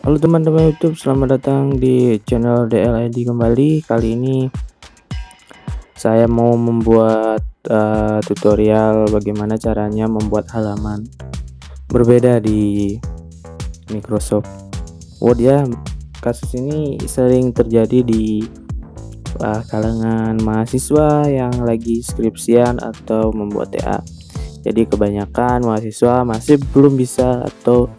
Halo teman-teman YouTube, selamat datang di channel DLID kembali. Kali ini saya mau membuat tutorial bagaimana caranya membuat halaman berbeda di Microsoft Word ya. Kasus ini sering terjadi di kalangan mahasiswa yang lagi skripsian atau membuat TA. Jadi kebanyakan mahasiswa masih belum bisa atau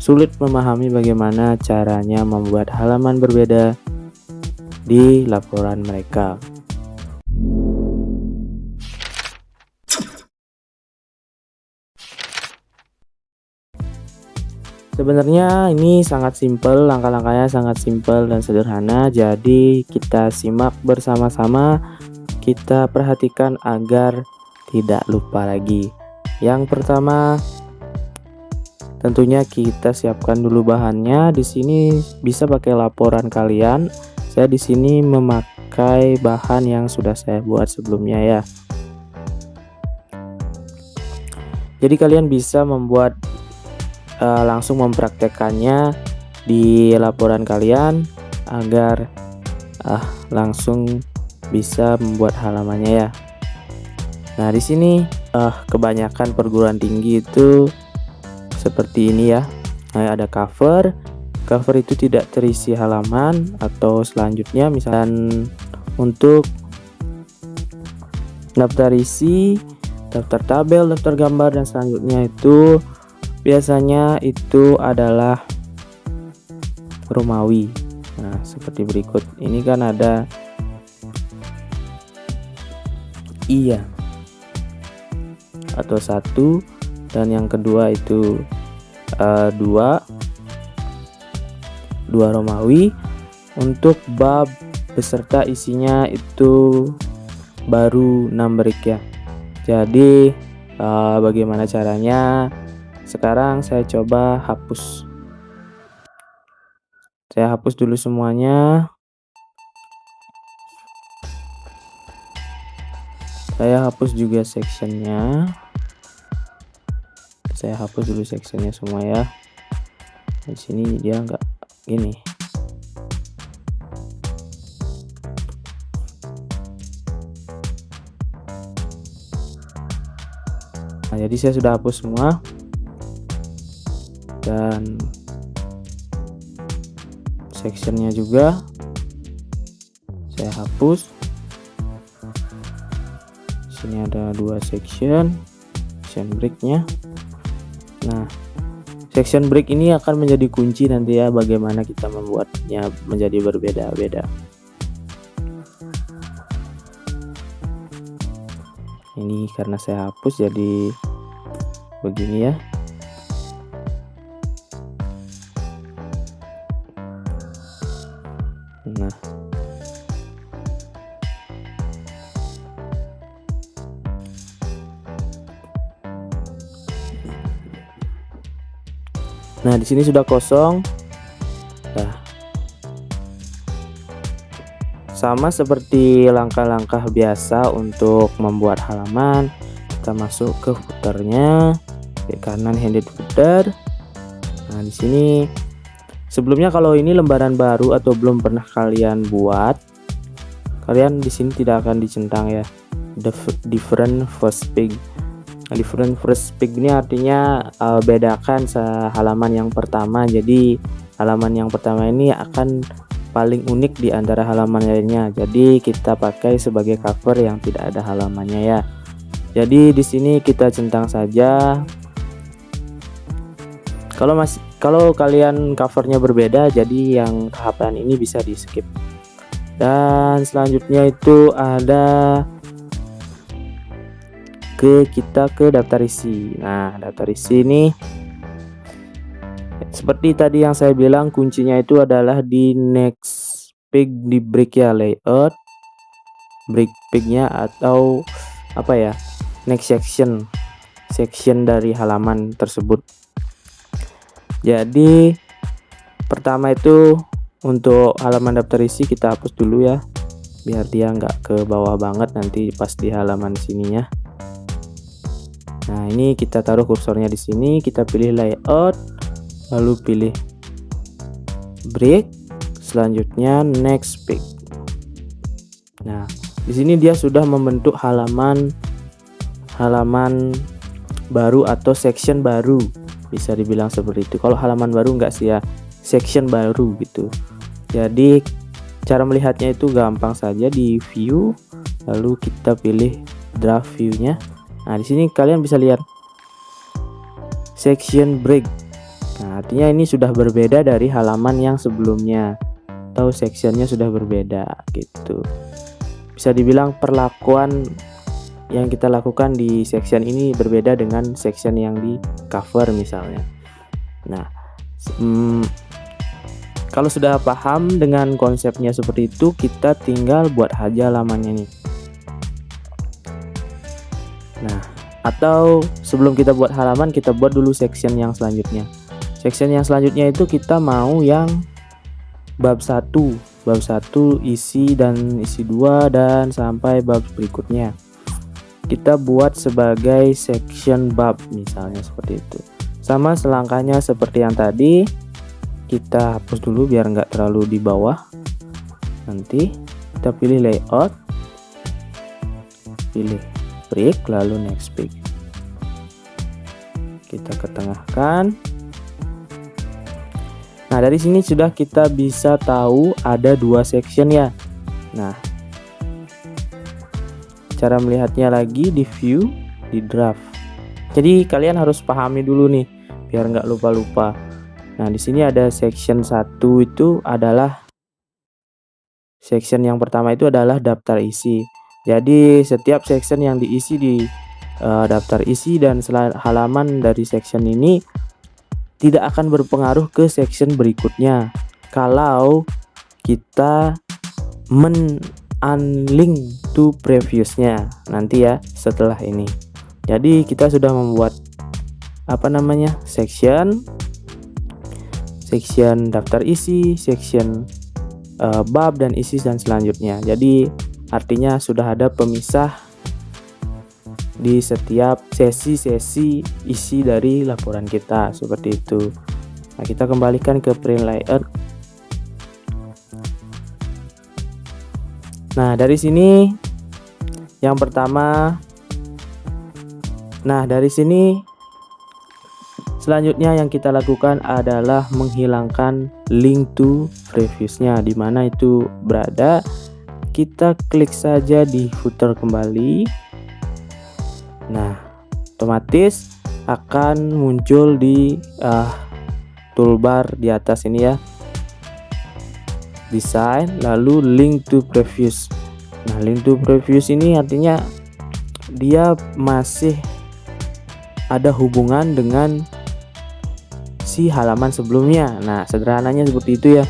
sulit memahami bagaimana caranya membuat halaman berbeda di laporan mereka. Sebenarnya ini sangat simpel, langkah-langkahnya sangat simpel dan sederhana. Jadi kita simak bersama-sama, kita perhatikan agar tidak lupa lagi. Yang pertama, tentunya kita siapkan dulu bahannya. Di sini bisa pakai laporan kalian. Saya di sini memakai bahan yang sudah saya buat sebelumnya ya. Jadi kalian bisa membuat langsung mempraktekannya di laporan kalian agar langsung bisa membuat halamannya ya. Nah, di sini kebanyakan perguruan tinggi itu seperti ini ya. Nah, ada cover itu tidak terisi halaman, atau selanjutnya misalkan untuk daftar isi, daftar tabel, daftar gambar, dan selanjutnya itu biasanya itu adalah Romawi. Nah, seperti berikut. Ini kan ada iya atau 1, dan yang kedua itu 2 Romawi. Untuk bab beserta isinya itu baru numeric ya. Jadi bagaimana caranya? Sekarang saya coba hapus. Saya hapus dulu semuanya. Saya hapus juga sectionnya. Saya hapus dulu sectionnya semua ya. Di sini dia nggak gini. Nah, jadi saya sudah hapus semua. Dan sectionnya juga saya hapus. Sini ada 2 section breaknya. Nah, section break ini akan menjadi kunci nanti ya, bagaimana kita membuatnya menjadi berbeda-beda. Ini karena saya hapus jadi begini ya. Nah, di sini sudah kosong. Nah, sama seperti langkah-langkah biasa untuk membuat halaman, kita masuk ke footernya, klik kanan headed footer. Nah, di sini sebelumnya kalau ini lembaran baru atau belum pernah kalian buat, kalian di sini tidak akan dicentang ya. Different first page. Different first page ini artinya bedakan halaman yang pertama. Jadi halaman yang pertama ini akan paling unik di antara halaman lainnya. Jadi kita pakai sebagai cover yang tidak ada halamannya ya. Jadi di sini kita centang saja. Kalau kalian covernya berbeda, jadi yang tahapan ini bisa di skip. Dan selanjutnya itu ada kita ke daftar isi. Nah, daftar isi ini seperti tadi yang saya bilang, kuncinya itu adalah di next page, di break ya, layout break page-nya, atau apa ya, next section dari halaman tersebut. Jadi pertama itu untuk halaman daftar isi kita hapus dulu ya, biar dia nggak ke bawah banget nanti pas di halaman sininya. Nah, ini kita taruh kursornya di sini, kita pilih layout, lalu pilih break, selanjutnya next page. Nah, di sini dia sudah membentuk halaman baru atau section baru, bisa dibilang seperti itu. Kalau halaman baru enggak sih ya, section baru gitu. Jadi cara melihatnya itu gampang saja, di view, lalu kita pilih draft view-nya. Nah, di sini kalian bisa lihat section break. Nah, artinya ini sudah berbeda dari halaman yang sebelumnya, atau sectionnya sudah berbeda gitu. Bisa dibilang perlakuan yang kita lakukan di section ini berbeda dengan section yang di cover misalnya. Nah, kalau sudah paham dengan konsepnya seperti itu, kita tinggal buat aja halamannya nih. Nah, atau sebelum kita buat halaman, kita buat dulu section yang selanjutnya. Section yang selanjutnya itu kita mau yang bab 1 isi dan isi 2 dan sampai bab berikutnya. Kita buat sebagai section bab misalnya seperti itu. Sama selangkahnya seperti yang tadi, kita hapus dulu biar nggak terlalu di bawah. Nanti kita pilih layout, pilih break, lalu next page. Kita ketengahkan. Nah, dari sini sudah kita bisa tahu ada 2 section ya. Nah, cara melihatnya lagi di view, di draft. Jadi kalian harus pahami dulu nih biar nggak lupa-lupa. Nah, di sini ada section 1 itu adalah section yang pertama itu adalah daftar isi. Jadi setiap section yang diisi di daftar isi dan halaman dari section ini tidak akan berpengaruh ke section berikutnya kalau kita unlink to previousnya nanti ya setelah ini. Jadi kita sudah membuat section daftar isi, section bab dan isi dan selanjutnya. Jadi artinya sudah ada pemisah di setiap sesi-sesi isi dari laporan kita seperti itu. Nah, kita kembalikan ke print layout. Nah, dari sini yang pertama, selanjutnya yang kita lakukan adalah menghilangkan link to previousnya, di mana itu berada. Kita klik saja di footer kembali. Nah, otomatis akan muncul di toolbar di atas ini ya, design, lalu link to previous. Nah, link to previous ini artinya dia masih ada hubungan dengan si halaman sebelumnya. Nah, sederhananya seperti itu ya.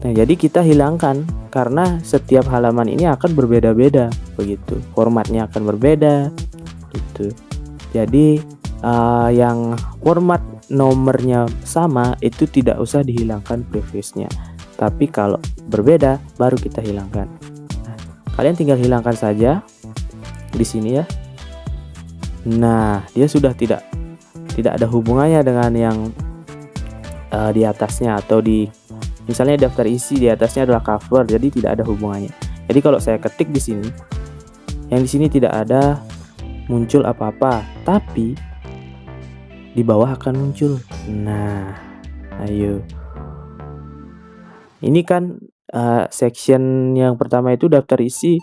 Nah, jadi kita hilangkan karena setiap halaman ini akan berbeda-beda begitu. Formatnya akan berbeda gitu. Jadi yang format nomornya sama itu tidak usah dihilangkan previousnya. Tapi kalau berbeda baru kita hilangkan. Nah, kalian tinggal hilangkan saja di sini ya. Nah, dia sudah tidak ada hubungannya dengan yang di atasnya, atau di misalnya daftar isi di atasnya adalah cover, jadi tidak ada hubungannya. Jadi kalau saya ketik di sini, yang di sini tidak ada muncul apa-apa, tapi di bawah akan muncul. Nah, ayo. Ini kan section yang pertama itu daftar isi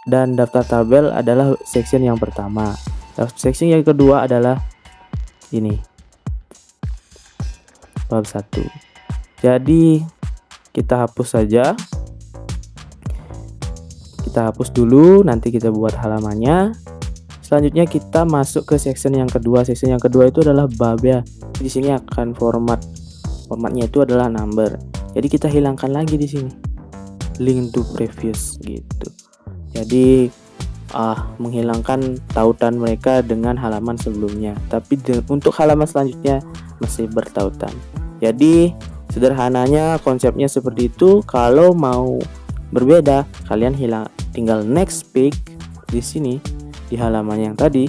dan daftar tabel adalah section yang pertama. Section yang kedua adalah ini, bab 1. Jadi kita hapus saja. Kita hapus dulu, nanti kita buat halamannya. Selanjutnya kita masuk ke section yang kedua. Section yang kedua itu adalah bab ya. Di sini akan formatnya itu adalah number. Jadi kita hilangkan lagi di sini link to previous gitu. Jadi menghilangkan tautan mereka dengan halaman sebelumnya, tapi untuk halaman selanjutnya masih bertautan. Jadi sederhananya konsepnya seperti itu. Kalau mau berbeda, kalian tinggal next page di sini di halaman yang tadi,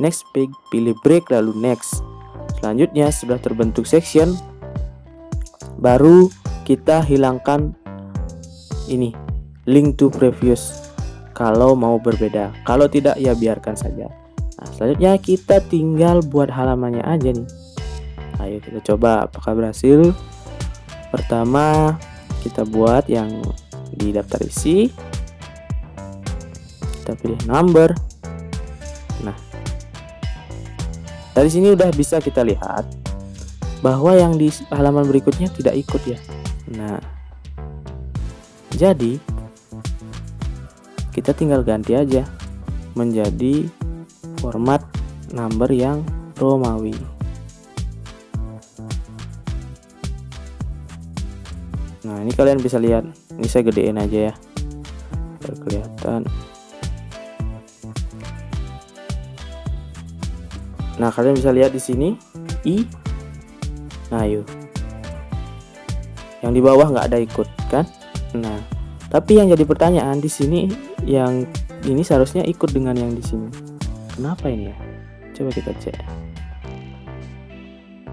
next page, pilih break lalu next. Selanjutnya sudah terbentuk section, baru kita hilangkan ini link to previous kalau mau berbeda. Kalau tidak ya biarkan saja. Nah, selanjutnya kita tinggal buat halamannya aja nih. Ayo kita coba apakah berhasil. Pertama kita buat yang di daftar isi. Kita pilih number. Nah, dari sini udah bisa kita lihat bahwa yang di halaman berikutnya tidak ikut ya. Nah, jadi kita tinggal ganti aja menjadi format number yang Romawi. Nah, ini kalian bisa lihat. Ini saya gedein aja ya, biar kelihatan. Nah, kalian bisa lihat di sini I. Nah, yuk. Yang di bawah nggak ada ikut kan? Nah, tapi yang jadi pertanyaan di sini, yang ini seharusnya ikut dengan yang di sini. Kenapa ini ya? Coba kita cek.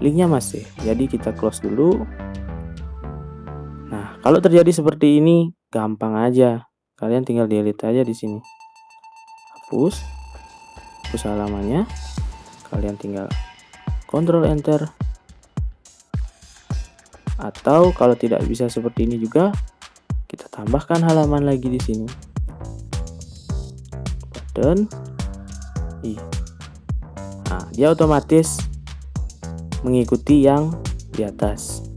Linknya masih. Jadi kita close dulu. Nah, kalau terjadi seperti ini, gampang aja. Kalian tinggal delete aja di sini. Hapus halamannya. Kalian tinggal Ctrl Enter. Atau kalau tidak bisa seperti ini juga, kita tambahkan halaman lagi di sini. Button I. Nah, dia otomatis mengikuti yang di atas.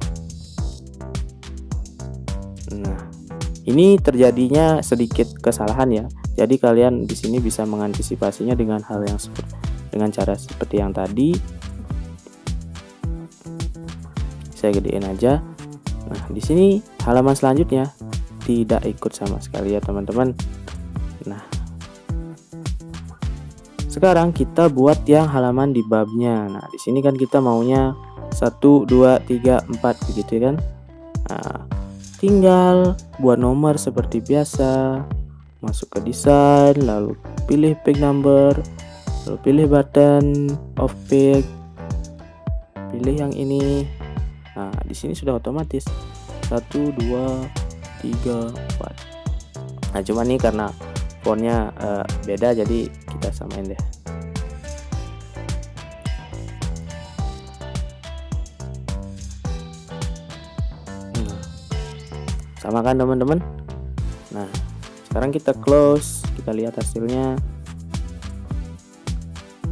Nah, ini terjadinya sedikit kesalahan ya. Jadi kalian di sini bisa mengantisipasinya dengan cara seperti yang tadi. Saya gedein aja. Nah, di sini halaman selanjutnya tidak ikut sama sekali ya teman-teman. Nah, sekarang kita buat yang halaman di babnya. Nah, di sini kan kita maunya 1, 2, 3, 4 begitu kan. Nah, tinggal buat nomor seperti biasa. Masuk ke desain, lalu pilih page number, lalu pilih button of page. Pilih yang ini. Nah, di sini sudah otomatis 1, 2, 3, 4. Nah, cuma nih karena fontnya beda, jadi kita samain deh. Nah, sama kan teman-teman? Nah, sekarang kita close, kita lihat hasilnya.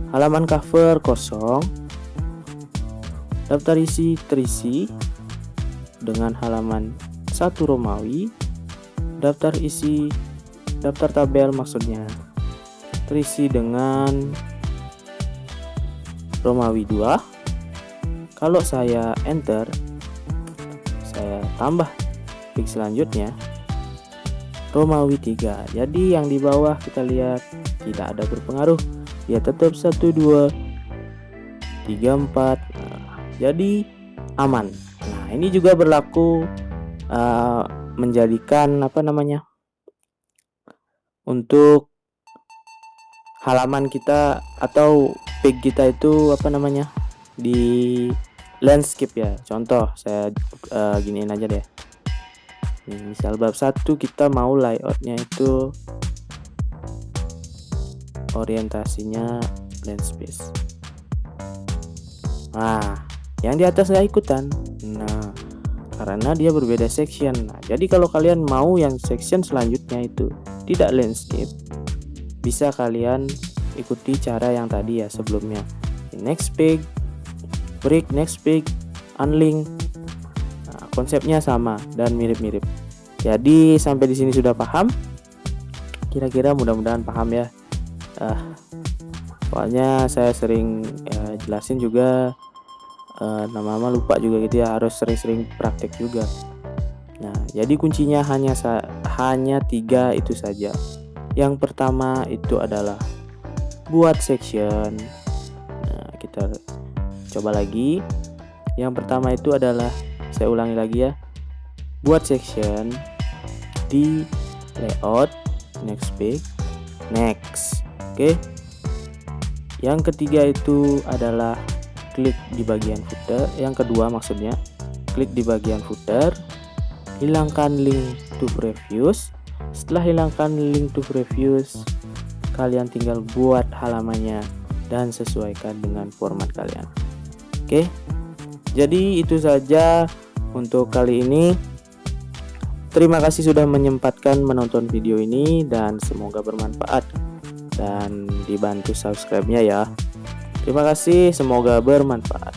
Halaman cover kosong. Daftar isi terisi dengan halaman 1 Romawi. Daftar isi, daftar tabel maksudnya, terisi dengan Romawi 2. Kalau saya enter, saya tambah klik selanjutnya Romawi 3. Jadi yang di bawah kita lihat tidak ada berpengaruh. Dia tetap 1, 2, 3, 4. Nah, jadi aman. Nah, ini juga berlaku menjadikan untuk halaman kita atau page kita itu di landscape ya. Contoh saya giniin aja deh. Nih, misal bab 1 kita mau layoutnya itu orientasinya landscape. Nah, yang di atas nggak ikutan. Nah, karena dia berbeda section. Nah, jadi kalau kalian mau yang section selanjutnya itu tidak landscape, bisa kalian ikuti cara yang tadi ya sebelumnya. Next page, break next page, unlink. Nah, konsepnya sama dan mirip-mirip. Jadi sampai di sini sudah paham? Kira-kira mudah-mudahan paham ya. Soalnya saya sering jelasin juga. Lama-lama lupa juga gitu ya, harus sering-sering praktek juga. Nah, jadi kuncinya hanya 3 itu saja. Yang pertama itu adalah buat section. Nah, kita coba lagi. Yang pertama itu adalah, saya ulangi lagi ya, buat section di layout, next page, next. Oke. Yang ketiga itu adalah klik di bagian footer. Yang kedua maksudnya klik di bagian footer, hilangkan link to previous. Setelah hilangkan link to previous, kalian tinggal buat halamannya dan sesuaikan dengan format kalian. Oke, jadi itu saja untuk kali ini. Terima kasih sudah menyempatkan menonton video ini dan semoga bermanfaat dan dibantu subscribe-nya ya. Terima kasih, semoga bermanfaat.